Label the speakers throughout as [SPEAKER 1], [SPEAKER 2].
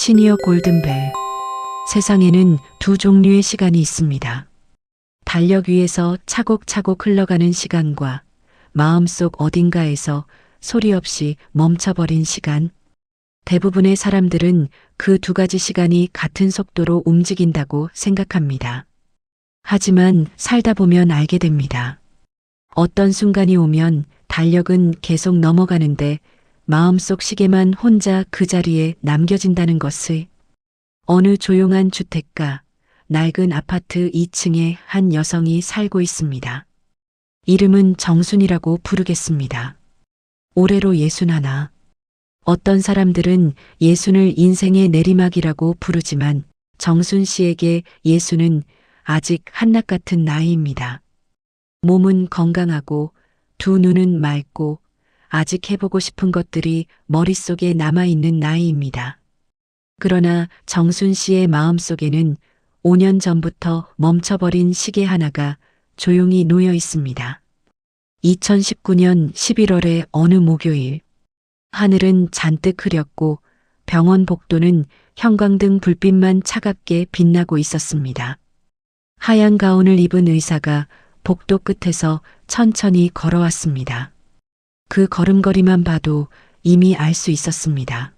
[SPEAKER 1] 시니어 골든벨. 세상에는 두 종류의 시간이 있습니다. 달력 위에서 차곡차곡 흘러가는 시간과 마음속 어딘가에서 소리 없이 멈춰버린 시간. 대부분의 사람들은 그 두 가지 시간이 같은 속도로 움직인다고 생각합니다. 하지만 살다 보면 알게 됩니다. 어떤 순간이 오면 달력은 계속 넘어가는데 마음속 시계만 혼자 그 자리에 남겨진다는 것을. 어느 조용한 주택가, 낡은 아파트 2층에 한 여성이 살고 있습니다. 이름은 정순이라고 부르겠습니다. 올해로 61. 어떤 사람들은 예순을 인생의 내리막이라고 부르지만 정순 씨에게 예순은 아직 한낱 같은 나이입니다. 몸은 건강하고 두 눈은 맑고 아직 해보고 싶은 것들이 머릿속에 남아있는 나이입니다. 그러나 정순 씨의 마음속에는 5년 전부터 멈춰버린 시계 하나가 조용히 놓여 있습니다. 2019년 11월의 어느 목요일, 하늘은 잔뜩 흐렸고 병원 복도는 형광등 불빛만 차갑게 빛나고 있었습니다. 하얀 가운을 입은 의사가 복도 끝에서 천천히 걸어왔습니다. 그 걸음걸이만 봐도 이미 알 수 있었습니다.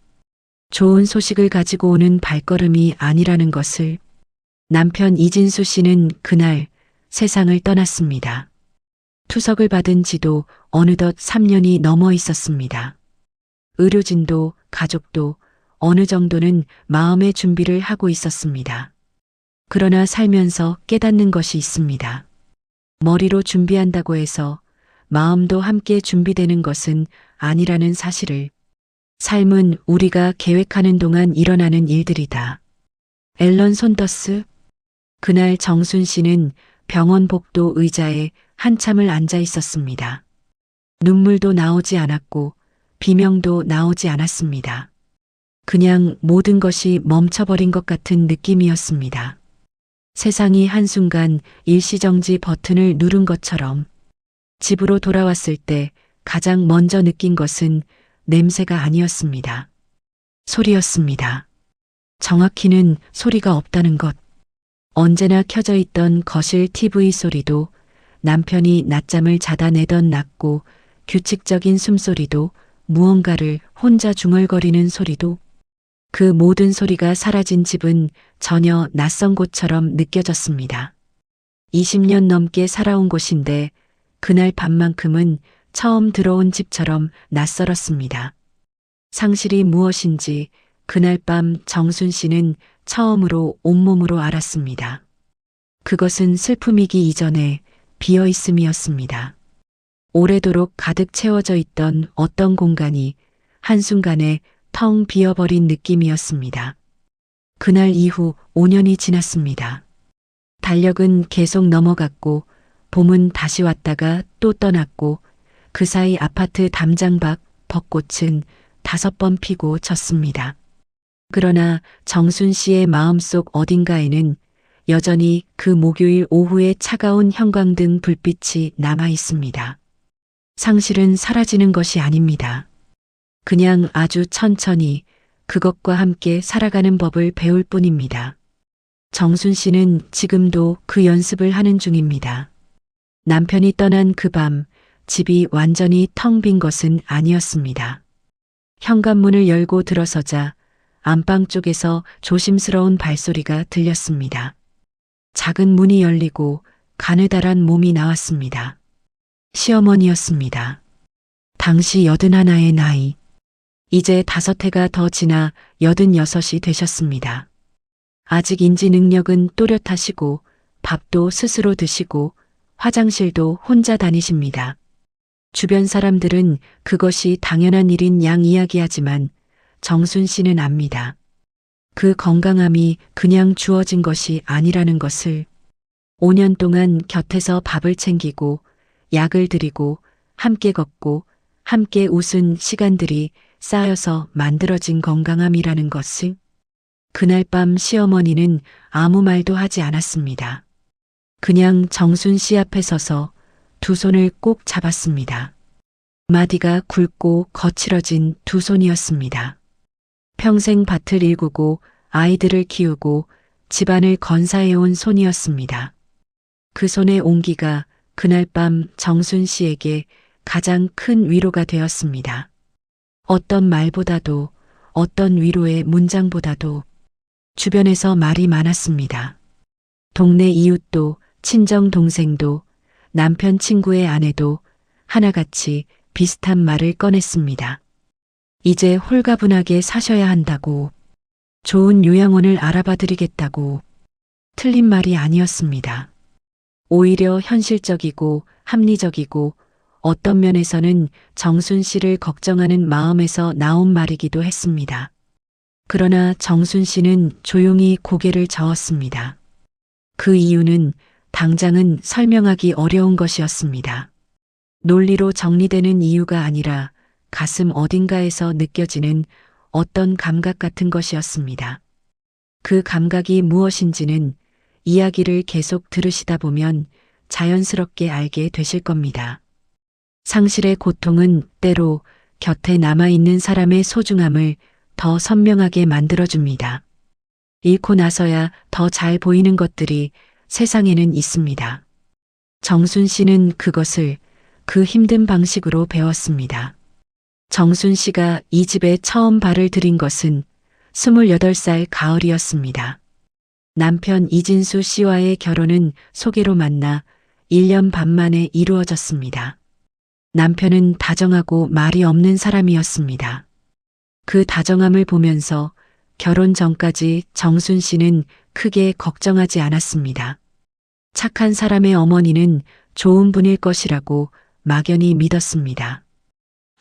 [SPEAKER 1] 좋은 소식을 가지고 오는 발걸음이 아니라는 것을. 남편 이진수 씨는 그날 세상을 떠났습니다. 투석을 받은 지도 어느덧 3년이 넘어 있었습니다. 의료진도 가족도 어느 정도는 마음의 준비를 하고 있었습니다. 그러나 살면서 깨닫는 것이 있습니다. 머리로 준비한다고 해서 마음도 함께 준비되는 것은 아니라는 사실을. 삶은 우리가 계획하는 동안 일어나는 일들이다. 앨런 손더스. 그날 정순 씨는 병원 복도 의자에 한참을 앉아 있었습니다. 눈물도 나오지 않았고 비명도 나오지 않았습니다. 그냥 모든 것이 멈춰버린 것 같은 느낌이었습니다. 세상이 한순간 일시정지 버튼을 누른 것처럼. 집으로 돌아왔을 때 가장 먼저 느낀 것은 냄새가 아니었습니다. 소리였습니다. 정확히는 소리가 없다는 것. 언제나 켜져 있던 거실 TV 소리도, 남편이 낮잠을 자다 내던 낮고 규칙적인 숨소리도, 무언가를 혼자 중얼거리는 소리도, 그 모든 소리가 사라진 집은 전혀 낯선 곳처럼 느껴졌습니다. 20년 넘게 살아온 곳인데 그날 밤만큼은 처음 들어온 집처럼 낯설었습니다. 상실이 무엇인지 그날 밤 정순 씨는 처음으로 온몸으로 알았습니다. 그것은 슬픔이기 이전에 비어있음이었습니다. 오래도록 가득 채워져 있던 어떤 공간이 한순간에 텅 비어버린 느낌이었습니다. 그날 이후 5년이 지났습니다. 달력은 계속 넘어갔고 봄은 다시 왔다가 또 떠났고 그 사이 아파트 담장 밖 벚꽃은 5번 피고 졌습니다. 그러나 정순 씨의 마음속 어딘가에는 여전히 그 목요일 오후의 차가운 형광등 불빛이 남아 있습니다. 상실은 사라지는 것이 아닙니다. 그냥 아주 천천히 그것과 함께 살아가는 법을 배울 뿐입니다. 정순 씨는 지금도 그 연습을 하는 중입니다. 남편이 떠난 그 밤, 집이 완전히 텅 빈 것은 아니었습니다. 현관문을 열고 들어서자 안방 쪽에서 조심스러운 발소리가 들렸습니다. 작은 문이 열리고 가느다란 몸이 나왔습니다. 시어머니였습니다. 당시 81의 나이. 이제 5해가 더 지나 86이 되셨습니다. 아직 인지 능력은 또렷하시고 밥도 스스로 드시고 화장실도 혼자 다니십니다. 주변 사람들은 그것이 당연한 일인 양 이야기하지만 정순 씨는 압니다. 그 건강함이 그냥 주어진 것이 아니라는 것을. 5년 동안 곁에서 밥을 챙기고 약을 드리고 함께 걷고 함께 웃은 시간들이 쌓여서 만들어진 건강함이라는 것을. 그날 밤 시어머니는 아무 말도 하지 않았습니다. 그냥 정순 씨 앞에 서서 두 손을 꼭 잡았습니다. 마디가 굵고 거칠어진 두 손이었습니다. 평생 밭을 일구고 아이들을 키우고 집안을 건사해온 손이었습니다. 그 손의 온기가 그날 밤 정순 씨에게 가장 큰 위로가 되었습니다. 어떤 말보다도, 어떤 위로의 문장보다도 주변에서 말이 많았습니다. 동네 이웃도, 친정 동생도, 남편 친구의 아내도 하나같이 비슷한 말을 꺼냈습니다. 이제 홀가분하게 사셔야 한다고, 좋은 요양원을 알아봐 드리겠다고. 틀린 말이 아니었습니다. 오히려 현실적이고 합리적이고 어떤 면에서는 정순 씨를 걱정하는 마음에서 나온 말이기도 했습니다. 그러나 정순 씨는 조용히 고개를 저었습니다. 그 이유는 당장은 설명하기 어려운 것이었습니다. 논리로 정리되는 이유가 아니라 가슴 어딘가에서 느껴지는 어떤 감각 같은 것이었습니다. 그 감각이 무엇인지는 이야기를 계속 들으시다 보면 자연스럽게 알게 되실 겁니다. 상실의 고통은 때로 곁에 남아있는 사람의 소중함을 더 선명하게 만들어줍니다. 잃고 나서야 더 잘 보이는 것들이 세상에는 있습니다. 정순 씨는 그것을 그 힘든 방식으로 배웠습니다. 정순 씨가 이 집에 처음 발을 들인 것은 28살 가을이었습니다. 남편 이진수 씨와의 결혼은 소개로 만나 1년 반 만에 이루어졌습니다. 남편은 다정하고 말이 없는 사람이었습니다. 그 다정함을 보면서 결혼 전까지 정순 씨는 크게 걱정하지 않았습니다. 착한 사람의 어머니는 좋은 분일 것이라고 막연히 믿었습니다.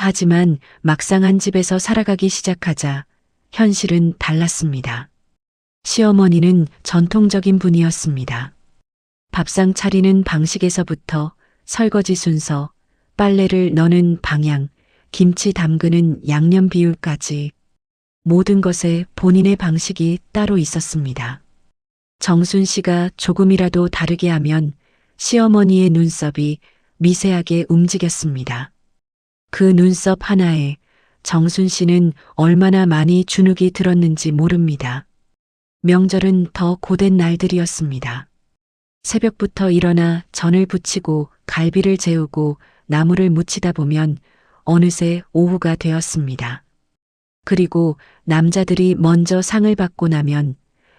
[SPEAKER 1] 하지만 막상 한 집에서 살아가기 시작하자 현실은 달랐습니다. 시어머니는 전통적인 분이었습니다. 밥상 차리는 방식에서부터 설거지 순서, 빨래를 넣는 방향, 김치 담그는 양념 비율까지 모든 것에 본인의 방식이 따로 있었습니다. 정순 씨가 조금이라도 다르게 하면 시어머니의 눈썹이 미세하게 움직였습니다. 그 눈썹 하나에 정순 씨는 얼마나 많이 주눅이 들었는지 모릅니다. 명절은 더 고된 날들이었습니다. 새벽부터 일어나 전을 부치고 갈비를 재우고 나물을 무치다 보면 어느새 오후가 되었습니다. 그리고 남자들이 먼저 상을 받고 나면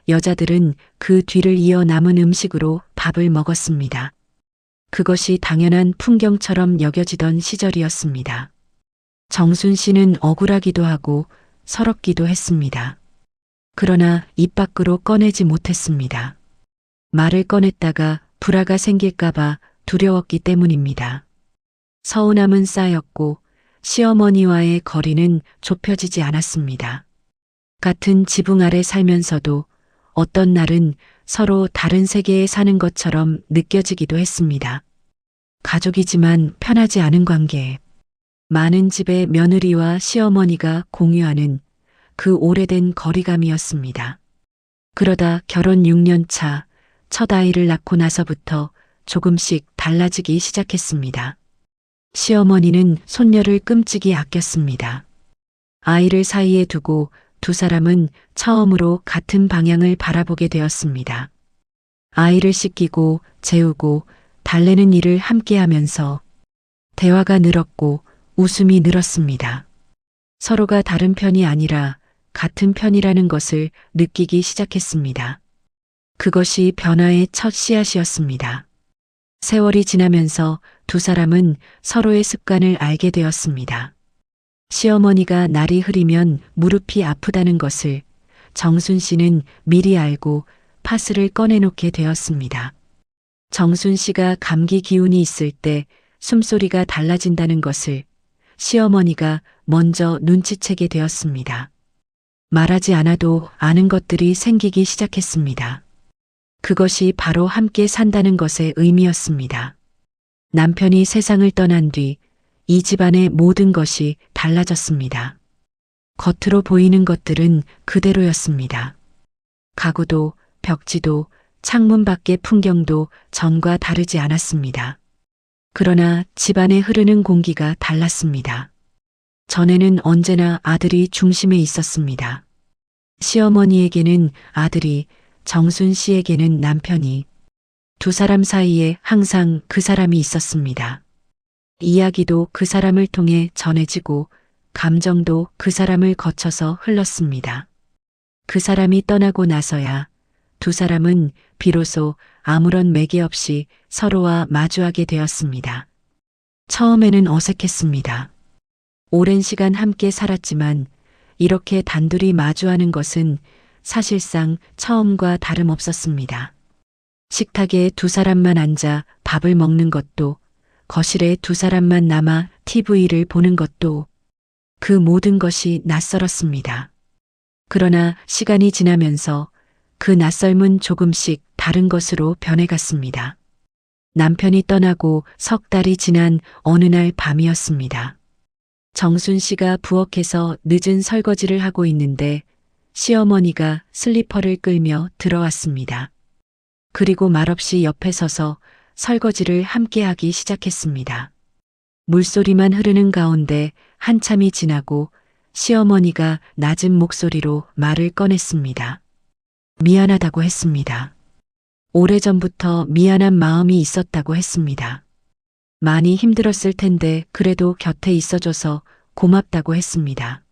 [SPEAKER 1] 여자들은 그 뒤를 이어 남은 음식으로 밥을 먹었습니다. 그것이 당연한 풍경처럼 여겨지던 시절이었습니다. 정순 씨는 억울하기도 하고 서럽기도 했습니다. 그러나 입 밖으로 꺼내지 못했습니다. 말을 꺼냈다가 불화가 생길까봐 두려웠기 때문입니다. 서운함은 쌓였고 시어머니와의 거리는 좁혀지지 않았습니다. 같은 지붕 아래 살면서도 어떤 날은 서로 다른 세계에 사는 것처럼 느껴지기도 했습니다. 가족이지만 편하지 않은 관계. 많은 집의 며느리와 시어머니가 공유하는 그 오래된 거리감이었습니다. 그러다 결혼 6년 차 첫 아이를 낳고 나서부터 조금씩 달라지기 시작했습니다. 시어머니는 손녀를 끔찍이 아꼈습니다. 아이를 사이에 두고 두 사람은 처음으로 같은 방향을 바라보게 되었습니다. 아이를 씻기고 재우고 달래는 일을 함께 하면서 대화가 늘었고 웃음이 늘었습니다. 서로가 다른 편이 아니라 같은 편이라는 것을 느끼기 시작했습니다. 그것이 변화의 첫 씨앗이었습니다. 세월이 지나면서 두 사람은 서로의 습관을 알게 되었습니다. 시어머니가 날이 흐리면 무릎이 아프다는 것을 정순 씨는 미리 알고 파스를 꺼내놓게 되었습니다. 정순 씨가 감기 기운이 있을 때 숨소리가 달라진다는 것을 시어머니가 먼저 눈치채게 되었습니다. 말하지 않아도 아는 것들이 생기기 시작했습니다. 그것이 바로 함께 산다는 것의 의미였습니다. 남편이 세상을 떠난 뒤 이 집안의 모든 것이 달라졌습니다. 겉으로 보이는 것들은 그대로였습니다. 가구도, 벽지도, 창문 밖의 풍경도 전과 다르지 않았습니다. 그러나 집안에 흐르는 공기가 달랐습니다. 전에는 언제나 아들이 중심에 있었습니다. 시어머니에게는 아들이, 정순 씨에게는 남편이, 두 사람 사이에 항상 그 사람이 있었습니다. 이야기도 그 사람을 통해 전해지고 감정도 그 사람을 거쳐서 흘렀습니다. 그 사람이 떠나고 나서야 두 사람은 비로소 아무런 매개 없이 서로와 마주하게 되었습니다. 처음에는 어색했습니다. 오랜 시간 함께 살았지만 이렇게 단둘이 마주하는 것은 사실상 처음과 다름없었습니다. 식탁에 두 사람만 앉아 밥을 먹는 것도, 거실에 두 사람만 남아 TV를 보는 것도, 그 모든 것이 낯설었습니다. 그러나 시간이 지나면서 그 낯설음은 조금씩 다른 것으로 변해갔습니다. 남편이 떠나고 석 달이 지난 어느 날 밤이었습니다. 정순 씨가 부엌에서 늦은 설거지를 하고 있는데 시어머니가 슬리퍼를 끌며 들어왔습니다. 그리고 말없이 옆에 서서 설거지를 함께 하기 시작했습니다. 물소리만 흐르는 가운데 한참이 지나고 시어머니가 낮은 목소리로 말을 꺼냈습니다. 미안하다고 했습니다. 오래전부터 미안한 마음이 있었다고 했습니다. 많이 힘들었을 텐데 그래도 곁에 있어줘서 고맙다고 했습니다.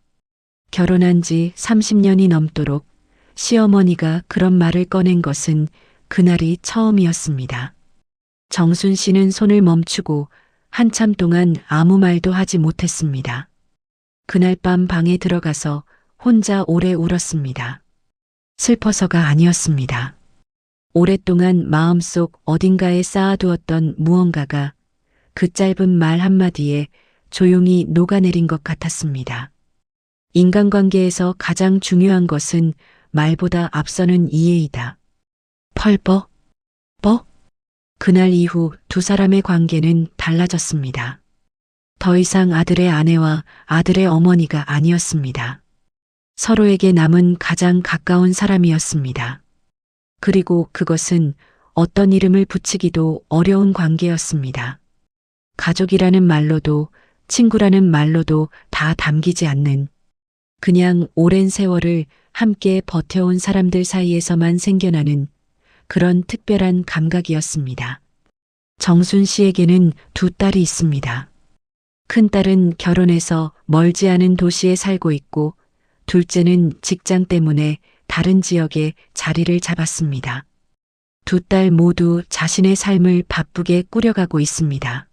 [SPEAKER 1] 결혼한 지 30년이 넘도록 시어머니가 그런 말을 꺼낸 것은 그날이 처음이었습니다. 정순 씨는 손을 멈추고 한참 동안 아무 말도 하지 못했습니다. 그날 밤 방에 들어가서 혼자 오래 울었습니다. 슬퍼서가 아니었습니다. 오랫동안 마음속 어딘가에 쌓아두었던 무언가가 그 짧은 말 한마디에 조용히 녹아내린 것 같았습니다. 인간관계에서 가장 중요한 것은 말보다 앞서는 이해이다. 펄벅, 뻑. 그날 이후 두 사람의 관계는 달라졌습니다. 더 이상 아들의 아내와 아들의 어머니가 아니었습니다. 서로에게 남은 가장 가까운 사람이었습니다. 그리고 그것은 어떤 이름을 붙이기도 어려운 관계였습니다. 가족이라는 말로도 친구라는 말로도 다 담기지 않는, 그냥 오랜 세월을 함께 버텨온 사람들 사이에서만 생겨나는 그런 특별한 감각이었습니다. 정순 씨에게는 두 딸이 있습니다. 큰딸은 결혼해서 멀지 않은 도시에 살고 있고 둘째는 직장 때문에 다른 지역에 자리를 잡았습니다. 두 딸 모두 자신의 삶을 바쁘게 꾸려가고 있습니다.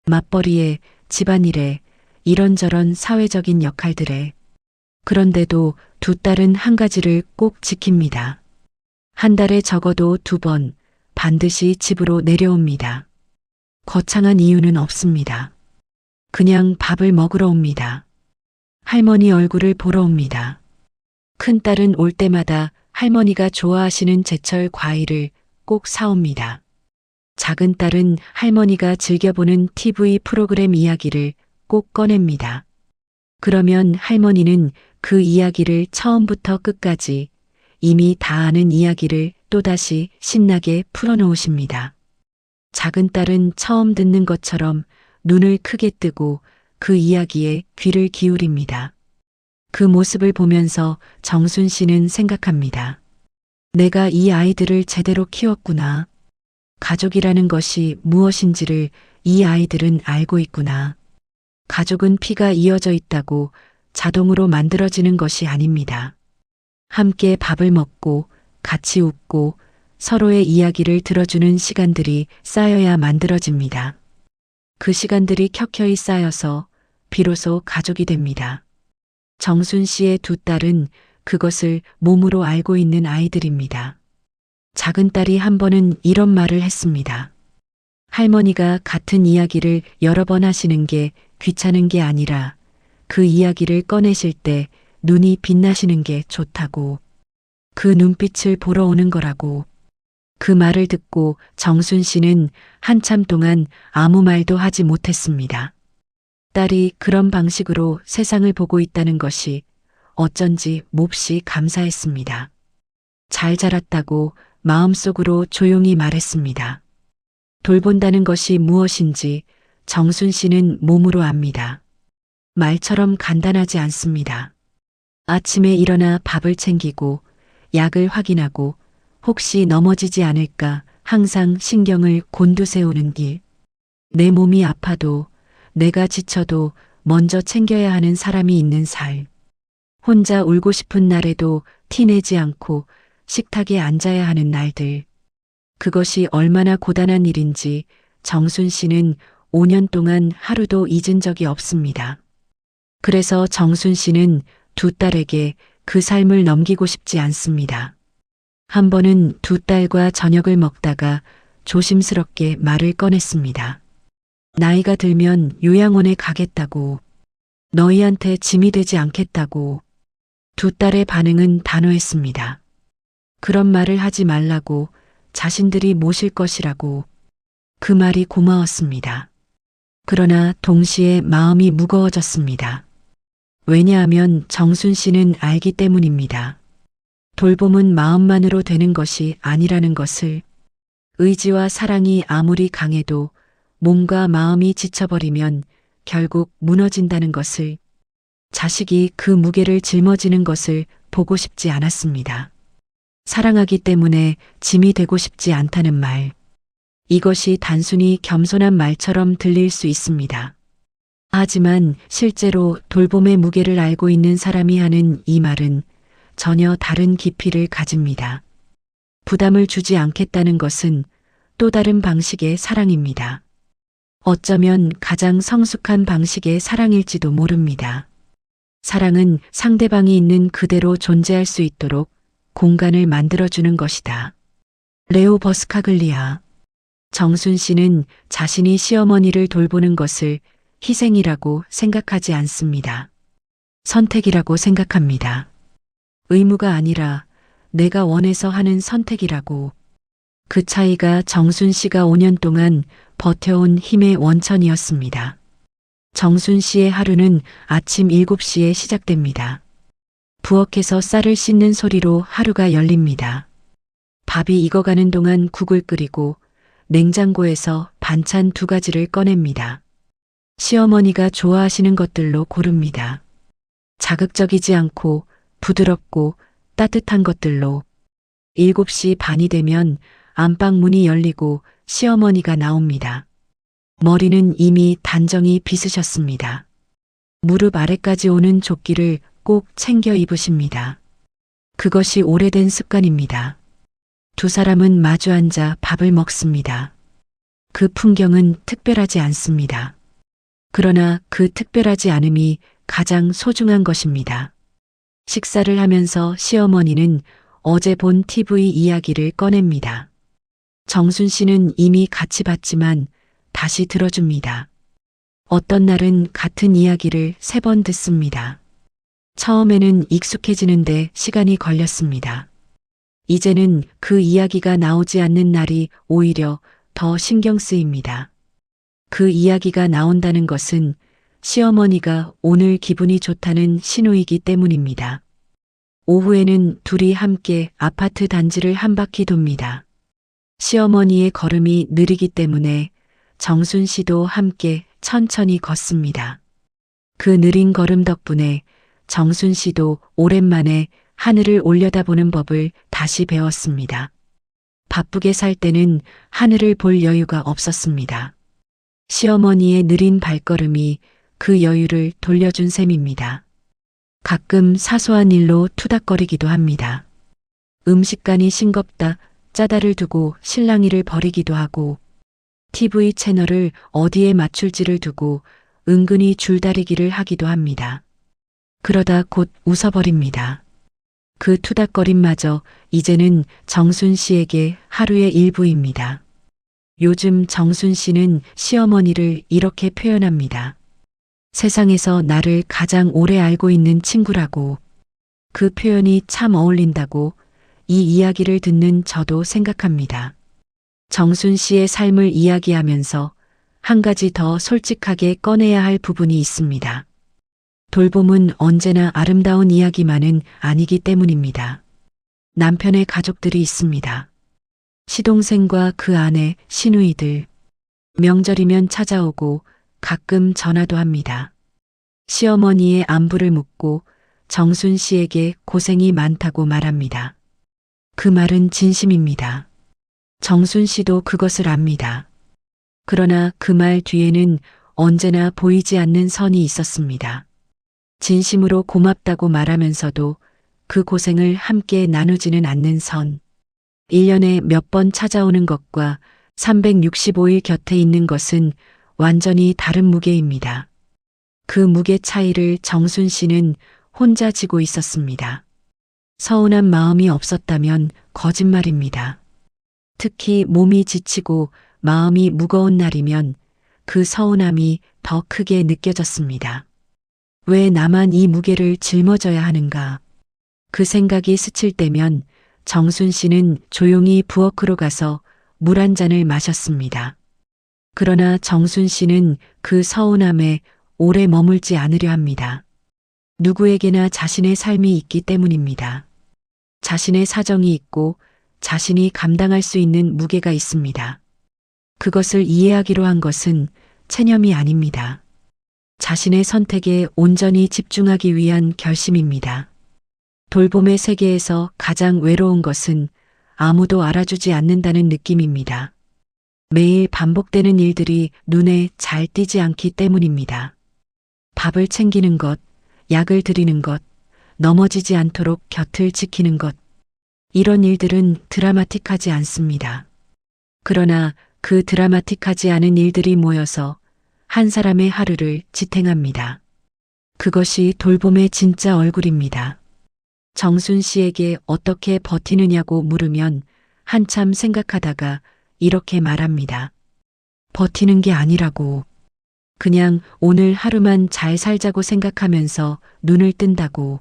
[SPEAKER 1] 맞벌이에, 집안일에, 이런저런 사회적인 역할들에. 그런데도 두 딸은 한 가지를 꼭 지킵니다. 한 달에 적어도 2번 반드시 집으로 내려옵니다. 거창한 이유는 없습니다. 그냥 밥을 먹으러 옵니다. 할머니 얼굴을 보러 옵니다. 큰딸은 올 때마다 할머니가 좋아하시는 제철 과일을 꼭 사옵니다. 작은 딸은 할머니가 즐겨보는 TV 프로그램 이야기를 꼭 꺼냅니다. 그러면 할머니는 그 이야기를 처음부터 끝까지 이미 다 아는 이야기를 또다시 신나게 풀어놓으십니다. 작은 딸은 처음 듣는 것처럼 눈을 크게 뜨고 그 이야기에 귀를 기울입니다. 그 모습을 보면서 정순 씨는 생각합니다. 내가 이 아이들을 제대로 키웠구나. 가족이라는 것이 무엇인지를 이 아이들은 알고 있구나. 가족은 피가 이어져 있다고 자동으로 만들어지는 것이 아닙니다. 함께 밥을 먹고 같이 웃고 서로의 이야기를 들어주는 시간들이 쌓여야 만들어집니다. 그 시간들이 켜켜이 쌓여서 비로소 가족이 됩니다. 정순 씨의 두 딸은 그것을 몸으로 알고 있는 아이들입니다. 작은 딸이 한 번은 이런 말을 했습니다. 할머니가 같은 이야기를 여러 번 하시는 게 귀찮은 게 아니라 그 이야기를 꺼내실 때 눈이 빛나시는 게 좋다고. 그 눈빛을 보러 오는 거라고. 그 말을 듣고 정순 씨는 한참 동안 아무 말도 하지 못했습니다. 딸이 그런 방식으로 세상을 보고 있다는 것이 어쩐지 몹시 감사했습니다. 잘 자랐다고 마음속으로 조용히 말했습니다. 돌본다는 것이 무엇인지 정순 씨는 몸으로 압니다. 말처럼 간단하지 않습니다. 아침에 일어나 밥을 챙기고 약을 확인하고 혹시 넘어지지 않을까 항상 신경을 곤두세우는 일. 내 몸이 아파도 내가 지쳐도 먼저 챙겨야 하는 사람이 있는 삶. 혼자 울고 싶은 날에도 티내지 않고 식탁에 앉아야 하는 날들. 그것이 얼마나 고단한 일인지 정순 씨는 5년 동안 하루도 잊은 적이 없습니다. 그래서 정순 씨는 두 딸에게 그 삶을 넘기고 싶지 않습니다. 한 번은 두 딸과 저녁을 먹다가 조심스럽게 말을 꺼냈습니다. 나이가 들면 요양원에 가겠다고, 너희한테 짐이 되지 않겠다고. 두 딸의 반응은 단호했습니다. 그런 말을 하지 말라고, 자신들이 모실 것이라고. 그 말이 고마웠습니다. 그러나 동시에 마음이 무거워졌습니다. 왜냐하면 정순 씨는 알기 때문입니다. 돌봄은 마음만으로 되는 것이 아니라는 것을, 의지와 사랑이 아무리 강해도 몸과 마음이 지쳐버리면 결국 무너진다는 것을, 자식이 그 무게를 짊어지는 것을 보고 싶지 않았습니다. 사랑하기 때문에 짐이 되고 싶지 않다는 말. 이것이 단순히 겸손한 말처럼 들릴 수 있습니다. 하지만 실제로 돌봄의 무게를 알고 있는 사람이 하는 이 말은 전혀 다른 깊이를 가집니다. 부담을 주지 않겠다는 것은 또 다른 방식의 사랑입니다. 어쩌면 가장 성숙한 방식의 사랑일지도 모릅니다. 사랑은 상대방이 있는 그대로 존재할 수 있도록 공간을 만들어주는 것이다. 레오 버스카글리아. 정순 씨는 자신이 시어머니를 돌보는 것을 희생이라고 생각하지 않습니다. 선택이라고 생각합니다. 의무가 아니라 내가 원해서 하는 선택이라고. 그 차이가 정순 씨가 5년 동안 버텨온 힘의 원천이었습니다. 정순 씨의 하루는 아침 7시에 시작됩니다. 부엌에서 쌀을 씻는 소리로 하루가 열립니다. 밥이 익어가는 동안 국을 끓이고 냉장고에서 반찬 2가지를 꺼냅니다. 시어머니가 좋아하시는 것들로 고릅니다. 자극적이지 않고 부드럽고 따뜻한 것들로. 7시 반이 되면 안방 문이 열리고 시어머니가 나옵니다. 머리는 이미 단정히 빗으셨습니다. 무릎 아래까지 오는 조끼를 꼭 챙겨 입으십니다. 그것이 오래된 습관입니다. 두 사람은 마주 앉아 밥을 먹습니다. 그 풍경은 특별하지 않습니다. 그러나 그 특별하지 않음이 가장 소중한 것입니다. 식사를 하면서 시어머니는 어제 본 TV 이야기를 꺼냅니다. 정순 씨는 이미 같이 봤지만 다시 들어줍니다. 어떤 날은 같은 이야기를 3번 듣습니다. 처음에는 익숙해지는데 시간이 걸렸습니다. 이제는 그 이야기가 나오지 않는 날이 오히려 더 신경 쓰입니다. 그 이야기가 나온다는 것은 시어머니가 오늘 기분이 좋다는 신호이기 때문입니다. 오후에는 둘이 함께 아파트 단지를 한 바퀴 돕니다. 시어머니의 걸음이 느리기 때문에 정순 씨도 함께 천천히 걷습니다. 그 느린 걸음 덕분에 정순 씨도 오랜만에 하늘을 올려다보는 법을 다시 배웠습니다. 바쁘게 살 때는 하늘을 볼 여유가 없었습니다. 시어머니의 느린 발걸음이 그 여유를 돌려준 셈입니다. 가끔 사소한 일로 투닥거리기도 합니다. 음식간이 싱겁다 짜다를 두고 실랑이를 벌이기도 하고, TV 채널을 어디에 맞출지를 두고 은근히 줄다리기를 하기도 합니다. 그러다 곧 웃어버립니다. 그 투닥거림마저 이제는 정순 씨에게 하루의 일부입니다. 요즘 정순 씨는 시어머니를 이렇게 표현합니다. 세상에서 나를 가장 오래 알고 있는 친구라고. 그 표현이 참 어울린다고 이 이야기를 듣는 저도 생각합니다. 정순 씨의 삶을 이야기하면서 한 가지 더 솔직하게 꺼내야 할 부분이 있습니다. 돌봄은 언제나 아름다운 이야기만은 아니기 때문입니다. 남편의 가족들이 있습니다. 시동생과 그 아내, 시누이들. 명절이면 찾아오고 가끔 전화도 합니다. 시어머니의 안부를 묻고 정순 씨에게 고생이 많다고 말합니다. 그 말은 진심입니다. 정순 씨도 그것을 압니다. 그러나 그 말 뒤에는 언제나 보이지 않는 선이 있었습니다. 진심으로 고맙다고 말하면서도 그 고생을 함께 나누지는 않는 선. 1년에 몇 번 찾아오는 것과 365일 곁에 있는 것은 완전히 다른 무게입니다. 그 무게 차이를 정순 씨는 혼자 지고 있었습니다. 서운한 마음이 없었다면 거짓말입니다. 특히 몸이 지치고 마음이 무거운 날이면 그 서운함이 더 크게 느껴졌습니다. 왜 나만 이 무게를 짊어져야 하는가? 그 생각이 스칠 때면 정순 씨는 조용히 부엌으로 가서 물 한 잔을 마셨습니다. 그러나 정순 씨는 그 서운함에 오래 머물지 않으려 합니다. 누구에게나 자신의 삶이 있기 때문입니다. 자신의 사정이 있고 자신이 감당할 수 있는 무게가 있습니다. 그것을 이해하기로 한 것은 체념이 아닙니다. 자신의 선택에 온전히 집중하기 위한 결심입니다. 돌봄의 세계에서 가장 외로운 것은 아무도 알아주지 않는다는 느낌입니다. 매일 반복되는 일들이 눈에 잘 띄지 않기 때문입니다. 밥을 챙기는 것, 약을 드리는 것, 넘어지지 않도록 곁을 지키는 것. 이런 일들은 드라마틱하지 않습니다. 그러나 그 드라마틱하지 않은 일들이 모여서 한 사람의 하루를 지탱합니다. 그것이 돌봄의 진짜 얼굴입니다. 정순 씨에게 어떻게 버티느냐고 물으면 한참 생각하다가 이렇게 말합니다. 버티는 게 아니라고. 그냥 오늘 하루만 잘 살자고 생각하면서 눈을 뜬다고.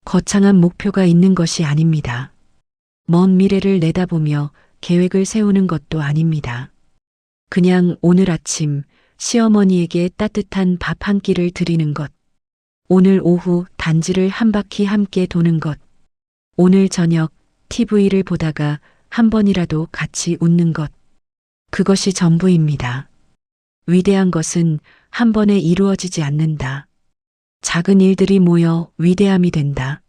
[SPEAKER 1] 거창한 목표가 있는 것이 아닙니다. 먼 미래를 내다보며 계획을 세우는 것도 아닙니다. 그냥 오늘 아침 시어머니에게 따뜻한 밥 한 끼를 드리는 것. 오늘 오후 단지를 한 바퀴 함께 도는 것. 오늘 저녁 TV를 보다가 한 번이라도 같이 웃는 것. 그것이 전부입니다. 위대한 것은 한 번에 이루어지지 않는다. 작은 일들이 모여 위대함이 된다.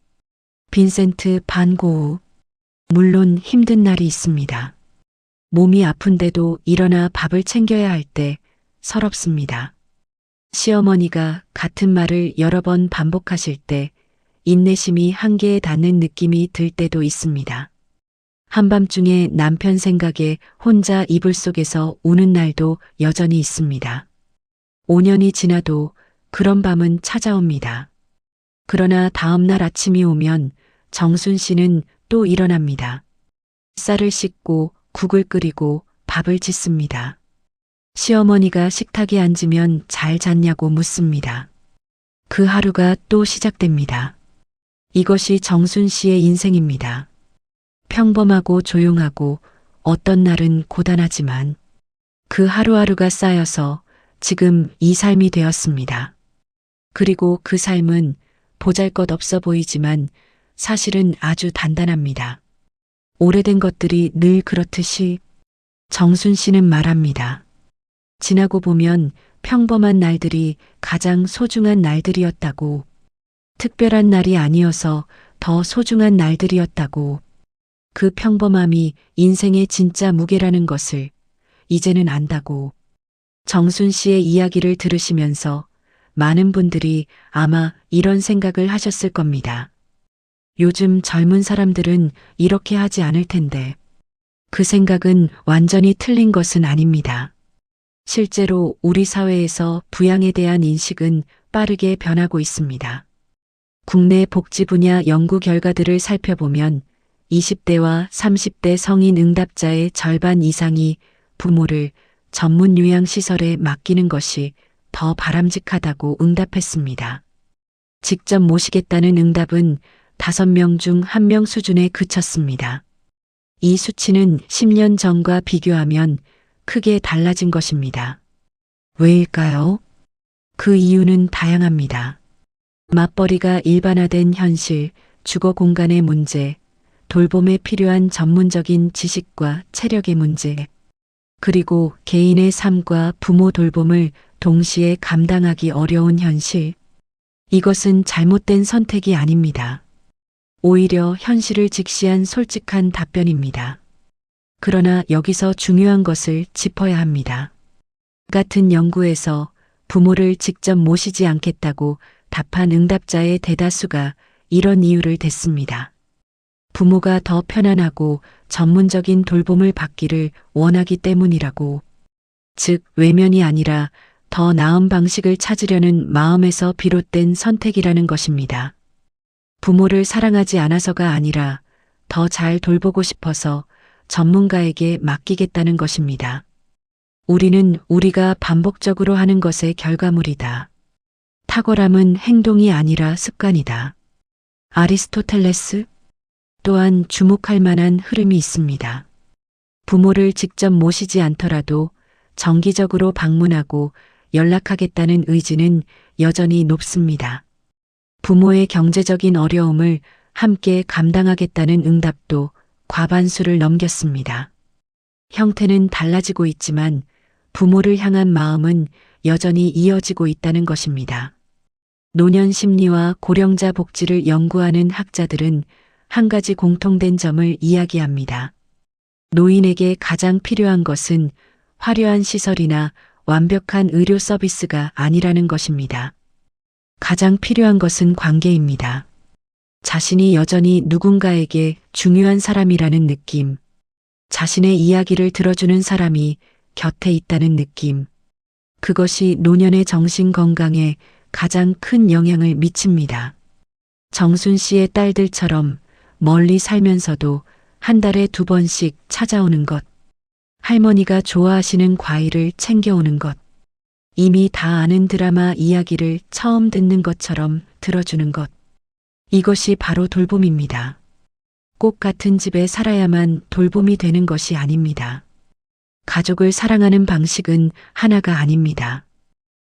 [SPEAKER 1] 빈센트 반 고흐. 물론 힘든 날이 있습니다. 몸이 아픈데도 일어나 밥을 챙겨야 할 때 서럽습니다. 시어머니가 같은 말을 여러 번 반복하실 때 인내심이 한계에 닿는 느낌이 들 때도 있습니다. 한밤중에 남편 생각에 혼자 이불 속에서 우는 날도 여전히 있습니다. 5년이 지나도 그런 밤은 찾아옵니다. 그러나 다음 날 아침이 오면 정순 씨는 또 일어납니다. 쌀을 씻고 국을 끓이고 밥을 짓습니다. 시어머니가 식탁에 앉으면 잘 잤냐고 묻습니다. 그 하루가 또 시작됩니다. 이것이 정순 씨의 인생입니다. 평범하고 조용하고 어떤 날은 고단하지만 그 하루하루가 쌓여서 지금 이 삶이 되었습니다. 그리고 그 삶은 보잘것없어 보이지만 사실은 아주 단단합니다. 오래된 것들이 늘 그렇듯이 정순 씨는 말합니다. 지나고 보면 평범한 날들이 가장 소중한 날들이었다고. 특별한 날이 아니어서 더 소중한 날들이었다고. 그 평범함이 인생의 진짜 무게라는 것을 이제는 안다고. 정순 씨의 이야기를 들으시면서 많은 분들이 아마 이런 생각을 하셨을 겁니다. 요즘 젊은 사람들은 이렇게 하지 않을 텐데. 그 생각은 완전히 틀린 것은 아닙니다. 실제로 우리 사회에서 부양에 대한 인식은 빠르게 변하고 있습니다. 국내 복지 분야 연구 결과들을 살펴보면 20대와 30대 성인 응답자의 절반 이상이 부모를 전문 요양시설에 맡기는 것이 더 바람직하다고 응답했습니다. 직접 모시겠다는 응답은 5명 중 1명 수준에 그쳤습니다. 이 수치는 10년 전과 비교하면 크게 달라진 것입니다. 왜일까요? 그 이유는 다양합니다. 맞벌이가 일반화된 현실, 주거 공간의 문제, 돌봄에 필요한 전문적인 지식과 체력의 문제, 그리고 개인의 삶과 부모 돌봄을 동시에 감당하기 어려운 현실, 이것은 잘못된 선택이 아닙니다. 오히려 현실을 직시한 솔직한 답변입니다. 그러나 여기서 중요한 것을 짚어야 합니다. 같은 연구에서 부모를 직접 모시지 않겠다고 답한 응답자의 대다수가 이런 이유를 댔습니다. 부모가 더 편안하고 전문적인 돌봄을 받기를 원하기 때문이라고. 즉, 외면이 아니라 더 나은 방식을 찾으려는 마음에서 비롯된 선택이라는 것입니다. 부모를 사랑하지 않아서가 아니라 더 잘 돌보고 싶어서 전문가에게 맡기겠다는 것입니다. 우리는 우리가 반복적으로 하는 것의 결과물이다. 탁월함은 행동이 아니라 습관이다. 아리스토텔레스? 또한 주목할 만한 흐름이 있습니다. 부모를 직접 모시지 않더라도 정기적으로 방문하고 연락하겠다는 의지는 여전히 높습니다. 부모의 경제적인 어려움을 함께 감당하겠다는 응답도 과반수를 넘겼습니다. 형태는 달라지고 있지만 부모를 향한 마음은 여전히 이어지고 있다는 것입니다. 노년 심리와 고령자 복지를 연구하는 학자들은 한 가지 공통된 점을 이야기합니다. 노인에게 가장 필요한 것은 화려한 시설이나 완벽한 의료 서비스가 아니라는 것입니다. 가장 필요한 것은 관계입니다. 자신이 여전히 누군가에게 중요한 사람이라는 느낌, 자신의 이야기를 들어주는 사람이 곁에 있다는 느낌, 그것이 노년의 정신 건강에 가장 큰 영향을 미칩니다. 정순 씨의 딸들처럼 멀리 살면서도 한 달에 2번씩 찾아오는 것, 할머니가 좋아하시는 과일을 챙겨오는 것, 이미 다 아는 드라마 이야기를 처음 듣는 것처럼 들어주는 것, 이것이 바로 돌봄입니다. 꼭 같은 집에 살아야만 돌봄이 되는 것이 아닙니다. 가족을 사랑하는 방식은 하나가 아닙니다.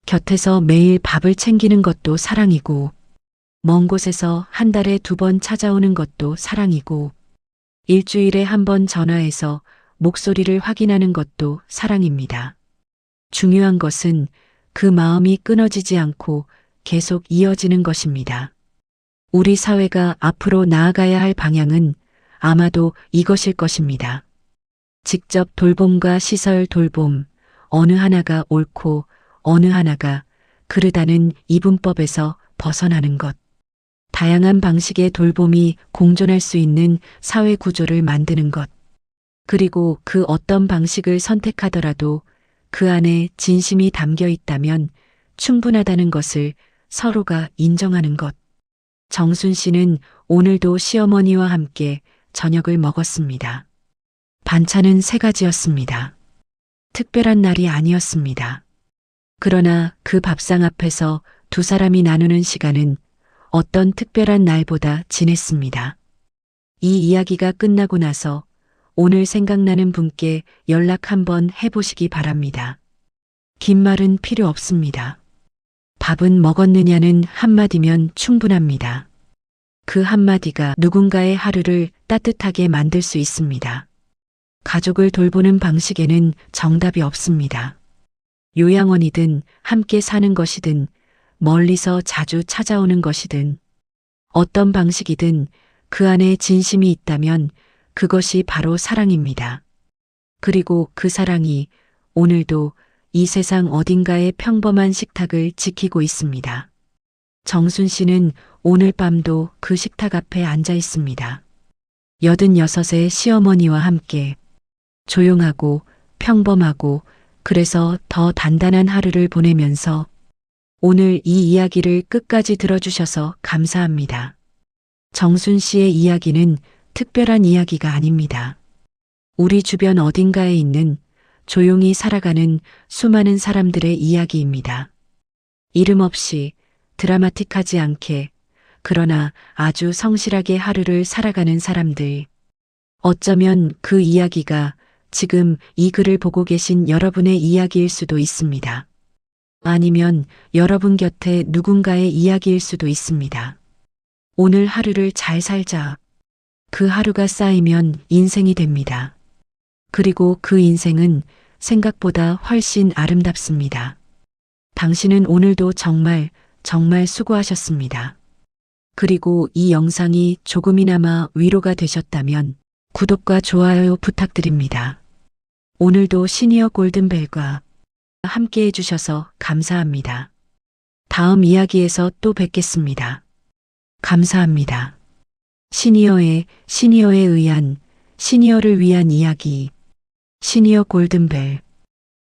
[SPEAKER 1] 곁에서 매일 밥을 챙기는 것도 사랑이고, 먼 곳에서 한 달에 2번 찾아오는 것도 사랑이고, 일주일에 1번 전화해서 목소리를 확인하는 것도 사랑입니다. 중요한 것은 그 마음이 끊어지지 않고 계속 이어지는 것입니다. 우리 사회가 앞으로 나아가야 할 방향은 아마도 이것일 것입니다. 직접 돌봄과 시설 돌봄, 어느 하나가 옳고 어느 하나가 그르다는 이분법에서 벗어나는 것. 다양한 방식의 돌봄이 공존할 수 있는 사회 구조를 만드는 것. 그리고 그 어떤 방식을 선택하더라도 그 안에 진심이 담겨 있다면 충분하다는 것을 서로가 인정하는 것. 정순 씨는 오늘도 시어머니와 함께 저녁을 먹었습니다. 반찬은 3가지였습니다. 특별한 날이 아니었습니다. 그러나 그 밥상 앞에서 2사람이 나누는 시간은 어떤 특별한 날보다 진했습니다. 이 이야기가 끝나고 나서 오늘 생각나는 분께 연락 한번 해보시기 바랍니다. 긴 말은 필요 없습니다. 밥은 먹었느냐는 한마디면 충분합니다. 그 한마디가 누군가의 하루를 따뜻하게 만들 수 있습니다. 가족을 돌보는 방식에는 정답이 없습니다. 요양원이든 함께 사는 것이든 멀리서 자주 찾아오는 것이든 어떤 방식이든 그 안에 진심이 있다면 그것이 바로 사랑입니다. 그리고 그 사랑이 오늘도 이 세상 어딘가의 평범한 식탁을 지키고 있습니다. 정순 씨는 오늘 밤도 그 식탁 앞에 앉아 있습니다. 86의 시어머니와 함께 조용하고 평범하고 그래서 더 단단한 하루를 보내면서 오늘 이 이야기를 끝까지 들어주셔서 감사합니다. 정순 씨의 이야기는 특별한 이야기가 아닙니다. 우리 주변 어딘가에 있는 조용히 살아가는 수많은 사람들의 이야기입니다. 이름 없이 드라마틱하지 않게 그러나 아주 성실하게 하루를 살아가는 사람들. 어쩌면 그 이야기가 지금 이 글을 보고 계신 여러분의 이야기일 수도 있습니다. 아니면 여러분 곁에 누군가의 이야기일 수도 있습니다. 오늘 하루를 잘 살자. 그 하루가 쌓이면 인생이 됩니다. 그리고 그 인생은 생각보다 훨씬 아름답습니다. 당신은 오늘도 정말 정말 수고하셨습니다. 그리고 이 영상이 조금이나마 위로가 되셨다면 구독과 좋아요 부탁드립니다. 오늘도 시니어 골든벨과 함께 해주셔서 감사합니다. 다음 이야기에서 또 뵙겠습니다. 감사합니다. 시니어에 의한, 시니어를 위한 이야기. 시니어 골든벨.